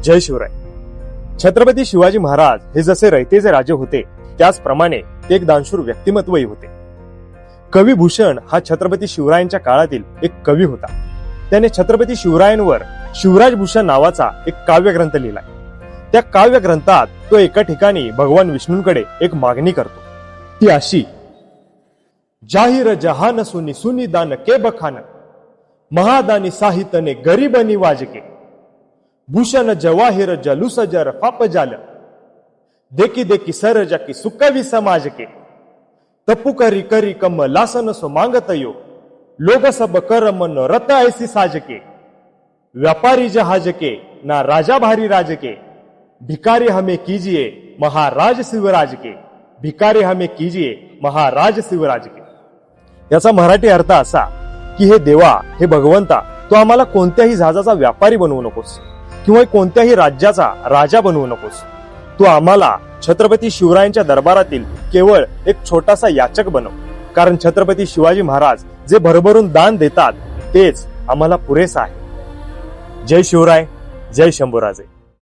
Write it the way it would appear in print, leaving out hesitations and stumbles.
जय शिवराय. छत्रपती शिवाजी महाराज हे जसे रयतेचे राजे होते त्याचप्रमाणे ते एक दानशूर व्यक्तिमत्वही होते. कवी भूषण हा छत्रपती शिवरायांच्या काळातील एक कवी होता. त्याने छत्रपती शिवरायांवर शिवराज भूषण नावाचा एक काव्यग्रंथ लिहिलाय. त्या काव्यग्रंथात तो एका ठिकाणी भगवान विष्णूंकडे एक मागणी करतो, ती अशी: जाहीर जहान सुनी सुनी दान के बखान, महादानी साहितने गरीबनी वाजके, भूषण जवाहिर जलूस जर फाप जाल, देखी देखी सरजा की सुकवी समाज के, तपु करी करी कम लासन सो मांगत यो, लोग सब कर मन रत ऐसी साजके, व्यापारी जहाज के ना राजा भारी राज के, भिकारी हमें कीजिए महाराज शिवराज के, भिकारी हमें कीजिए महाराज शिवराज के. याचा मराठी अर्थ असा की हे देवा, हे भगवंता, तू आम्हाला कोणत्याही जहाजाचा व्यापारी बनवू नकोस किंवा कोणत्याही राज्याचा राजा बनवू नकोस. तू आम्हाला छत्रपती शिवरायांच्या दरबारातील केवळ एक छोटासा याचक बनव, कारण छत्रपती शिवाजी महाराज जे भरभरून दान देतात तेच आम्हाला पुरेसं आहे. जय शिवराय, जय शंभूराजे.